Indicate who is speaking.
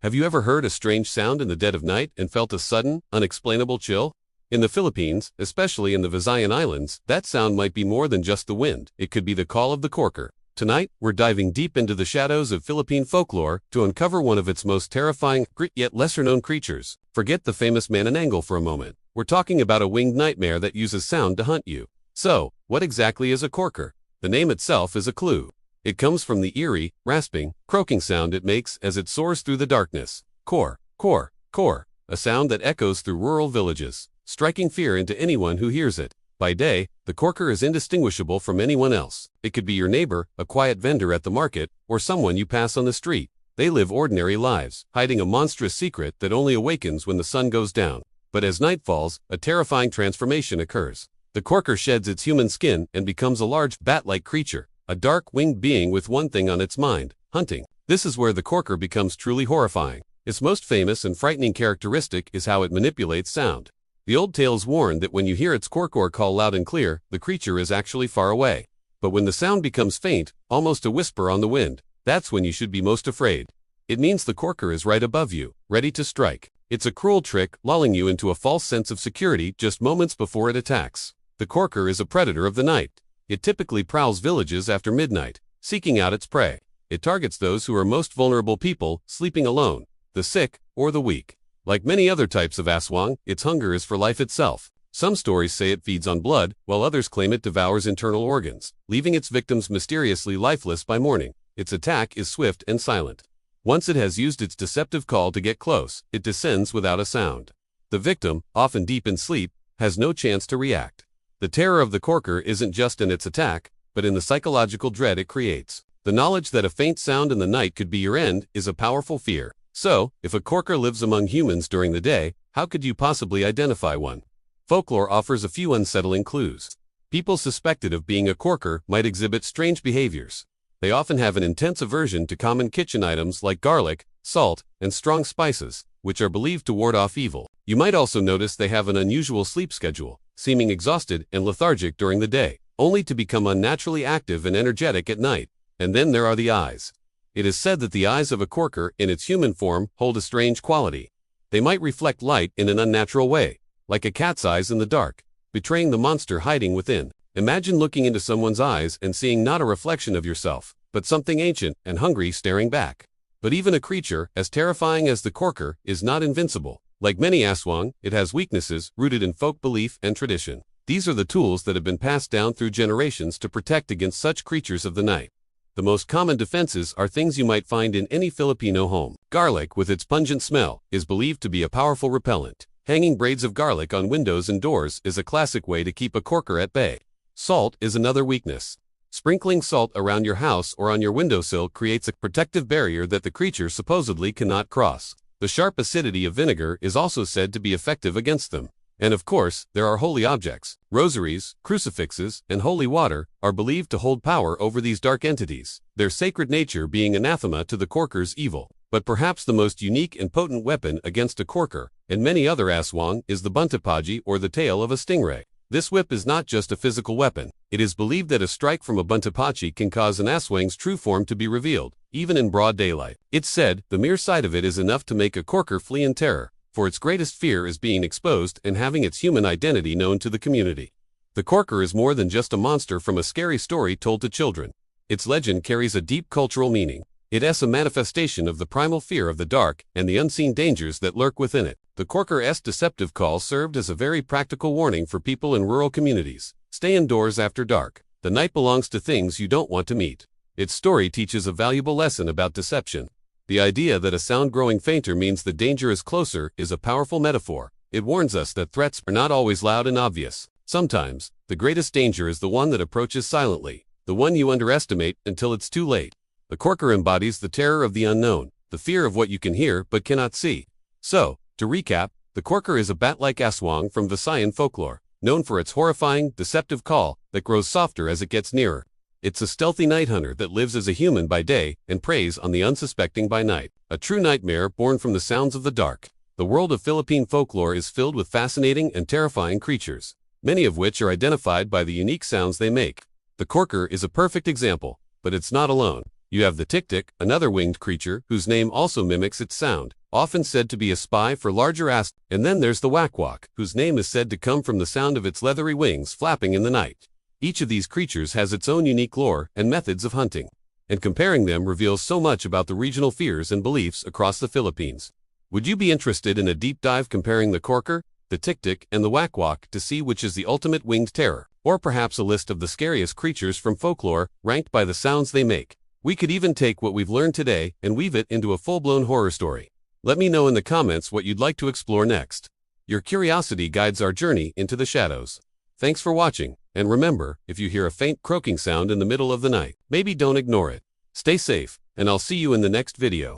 Speaker 1: Have you ever heard a strange sound in the dead of night and felt a sudden, unexplainable chill? In the Philippines, especially in the Visayan Islands, that sound might be more than just the wind. It could be the call of the corker. Tonight, we're diving deep into the shadows of Philippine folklore to uncover one of its most terrifying, yet lesser-known creatures. Forget the famous manananggal for a moment. We're talking about a winged nightmare that uses sound to hunt you. So, what exactly is a corker? The name itself is a clue. It comes from the eerie, rasping, croaking sound it makes as it soars through the darkness. Kor, kor, kor, a sound that echoes through rural villages, striking fear into anyone who hears it. By day, the corker is indistinguishable from anyone else. It could be your neighbor, a quiet vendor at the market, or someone you pass on the street. They live ordinary lives, hiding a monstrous secret that only awakens when the sun goes down. But as night falls, a terrifying transformation occurs. The corker sheds its human skin and becomes a large, bat-like creature, a dark, winged being with one thing on its mind: hunting. This is where the corker becomes truly horrifying. Its most famous and frightening characteristic is how it manipulates sound. The old tales warn that when you hear its Kor Kor call loud and clear, the creature is actually far away. But when the sound becomes faint, almost a whisper on the wind, that's when you should be most afraid. It means the corker is right above you, ready to strike. It's a cruel trick, lulling you into a false sense of security just moments before it attacks. The corker is a predator of the night. It typically prowls villages after midnight, seeking out its prey. It targets those who are most vulnerable people, sleeping alone, the sick, or the weak. Like many other types of Aswang, its hunger is for life itself. Some stories say it feeds on blood, while others claim it devours internal organs, leaving its victims mysteriously lifeless by morning. Its attack is swift and silent. Once it has used its deceptive call to get close, it descends without a sound. The victim, often deep in sleep, has no chance to react. The terror of the corker isn't just in its attack, but in the psychological dread it creates. The knowledge that a faint sound in the night could be your end is a powerful fear. So, if a corker lives among humans during the day, how could you possibly identify one? Folklore offers a few unsettling clues. People suspected of being a corker might exhibit strange behaviors. They often have an intense aversion to common kitchen items like garlic, salt, and strong spices, which are believed to ward off evil. You might also notice they have an unusual sleep schedule, seeming exhausted and lethargic during the day, only to become unnaturally active and energetic at night. And then there are the eyes. It is said that the eyes of a corker in its human form hold a strange quality. They might reflect light in an unnatural way, like a cat's eyes in the dark, betraying the monster hiding within. Imagine looking into someone's eyes and seeing not a reflection of yourself, but something ancient and hungry staring back. But even a creature as terrifying as the corker is not invincible. Like many Aswang, it has weaknesses rooted in folk belief and tradition. These are the tools that have been passed down through generations to protect against such creatures of the night. The most common defenses are things you might find in any Filipino home. Garlic, with its pungent smell, is believed to be a powerful repellent. Hanging braids of garlic on windows and doors is a classic way to keep a corker at bay. Salt is another weakness. Sprinkling salt around your house or on your windowsill creates a protective barrier that the creature supposedly cannot cross. The sharp acidity of vinegar is also said to be effective against them. And of course, there are holy objects. Rosaries, crucifixes, and holy water are believed to hold power over these dark entities, their sacred nature being anathema to the corker's evil. But perhaps the most unique and potent weapon against a corker, and many other Aswang, is the buntapaji, or the tail of a stingray. This whip is not just a physical weapon. It is believed that a strike from a buntapachi can cause an Aswang's true form to be revealed, even in broad daylight. It's said, the mere sight of it is enough to make a corker flee in terror, for its greatest fear is being exposed and having its human identity known to the community. The corker is more than just a monster from a scary story told to children. Its legend carries a deep cultural meaning. It is a manifestation of the primal fear of the dark and the unseen dangers that lurk within it. The corker's deceptive call served as a very practical warning for people in rural communities. Stay indoors after dark. The night belongs to things you don't want to meet. Its story teaches a valuable lesson about deception. The idea that a sound growing fainter means the danger is closer is a powerful metaphor. It warns us that threats are not always loud and obvious. Sometimes, the greatest danger is the one that approaches silently, the one you underestimate until it's too late. The corker embodies the terror of the unknown, the fear of what you can hear but cannot see. So, to recap, the corker is a bat-like Aswang from Visayan folklore, known for its horrifying, deceptive call that grows softer as it gets nearer. It's a stealthy night hunter that lives as a human by day and preys on the unsuspecting by night. A true nightmare born from the sounds of the dark. The world of Philippine folklore is filled with fascinating and terrifying creatures, many of which are identified by the unique sounds they make. The corker is a perfect example, but it's not alone. You have the tik-tik, another winged creature whose name also mimics its sound, often said to be a spy for larger asks. And then there's the wak-wak, whose name is said to come from the sound of its leathery wings flapping in the night. Each of these creatures has its own unique lore and methods of hunting, and comparing them reveals so much about the regional fears and beliefs across the Philippines. Would you be interested in a deep dive comparing the corker, the tik-tik, and the wak-wak to see which is the ultimate winged terror? Or perhaps a list of the scariest creatures from folklore, ranked by the sounds they make? We could even take what we've learned today and weave it into a full-blown horror story. Let me know in the comments what you'd like to explore next. Your curiosity guides our journey into the shadows. Thanks for watching, and remember, if you hear a faint croaking sound in the middle of the night, maybe don't ignore it. Stay safe, and I'll see you in the next video.